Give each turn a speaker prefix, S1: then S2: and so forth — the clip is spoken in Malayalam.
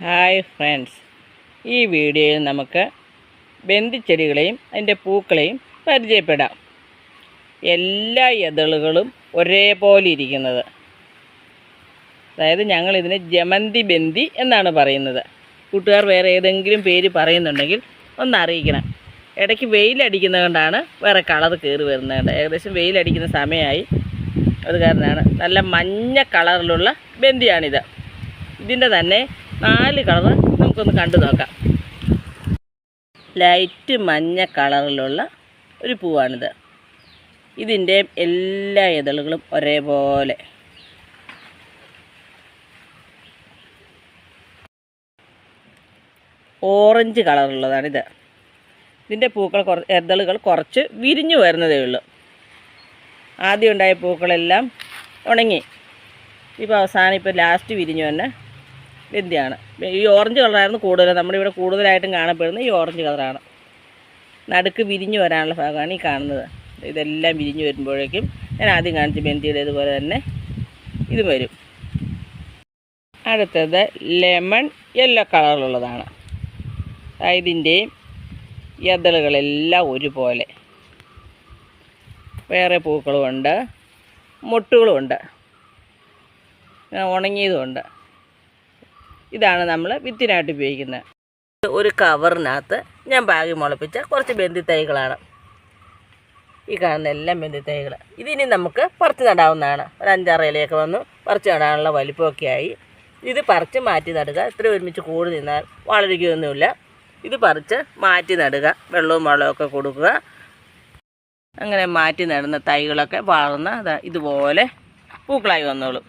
S1: ഹായ് ഫ്രണ്ട്സ്, ഈ വീഡിയോയിൽ നമുക്ക് ബന്ധിച്ചെടികളെയും അതിൻ്റെ പൂക്കളെയും പരിചയപ്പെടാം. എല്ലാ ഇതളുകളും ഒരേപോലെ ഇരിക്കുന്നത്, അതായത് ഞങ്ങളിതിന് ജമന്തി ബന്തി എന്നാണ് പറയുന്നത്. കൂട്ടുകാർ വേറെ ഏതെങ്കിലും പേര് പറയുന്നുണ്ടെങ്കിൽ ഒന്ന് അറിയിക്കണം. ഇടയ്ക്ക് വെയിലടിക്കുന്നത് കൊണ്ടാണ് വേറെ കളർ കയറി വരുന്നത്. ഏകദേശം വെയിലടിക്കുന്ന സമയമായി, അത് കാരണമാണ്. നല്ല മഞ്ഞ കളറിലുള്ള ബന്തിയാണിത്. ഇതിൻ്റെ തന്നെ 4 കളറ് നമുക്കൊന്ന് കണ്ടു നോക്കാം. ലൈറ്റ് മഞ്ഞ കളറിലുള്ള ഒരു പൂവാണിത്. ഇതിൻ്റെ എല്ലാ ഇതളുകളും ഒരേപോലെ. ഓറഞ്ച് കളറുള്ളതാണിത്. ഇതിൻ്റെ പൂക്കൾ ഇതളുകൾ കുറച്ച് വിരിഞ്ഞു വരുന്നതേ ഉള്ളൂ. ആദ്യം ഉണ്ടായ പൂക്കളെല്ലാം ഉണങ്ങി. ഇപ്പോൾ അവസാനം ലാസ്റ്റ് വിരിഞ്ഞു തന്നെ ബന്ദിയാണ്. ഈ ഓറഞ്ച് കളറായിരുന്നു കൂടുതൽ, നമ്മുടെ ഇവിടെ കൂടുതലായിട്ടും കാണപ്പെടുന്നത് ഈ ഓറഞ്ച് കളറാണ്. നടുക്ക് വിരിഞ്ഞു വരാനുള്ള ഭാഗമാണ് ഈ കാണുന്നത്. ഇതെല്ലാം വിരിഞ്ഞു വരുമ്പോഴേക്കും ഞാൻ ആദ്യം കാണിച്ച ബന്ദിയുടെ ഇതുപോലെ തന്നെ ഇതും വരും. അടുത്തത് ലെമൺ യെല്ലോ കളറിലുള്ളതാണ്. ഇതിൻ്റെയും ഇതളുകളെല്ലാം ഒരുപോലെ. വേറെ പൂക്കളുമുണ്ട്, മൊട്ടുകളുമുണ്ട്, ഉണങ്ങിയതുമുണ്ട്. ഇതാണ് നമ്മൾ വിത്തിനായിട്ട് ഉപയോഗിക്കുന്നത്. ഒരു കവറിനകത്ത് ഞാൻ പാകി മുളപ്പിച്ച കുറച്ച് ബന്ദി തൈകളാണ് ഈ കാണുന്ന എല്ലാം ബന്ദി തൈകൾ. ഇതിനി നമുക്ക് പറിച്ച് നടാവുന്നതാണ്. ഒരു 5-6 ഇലയൊക്കെ വന്നു പറിച്ച് നടാനുള്ള വലിപ്പമൊക്കെ ആയി. ഇത് പറിച്ച് മാറ്റി നടുക. ഇത്ര ഒരുമിച്ച് കൂടി നിന്നാൽ വളരുകയൊന്നുമില്ല. ഇത് പറിച്ച് മാറ്റി നടുക, വെള്ളവും വളമൊക്കെ കൊടുക്കുക. അങ്ങനെ മാറ്റി നടുന്ന തൈകളൊക്കെ വളർന്ന് ഇതുപോലെ പൂക്കളായി വന്നോളും.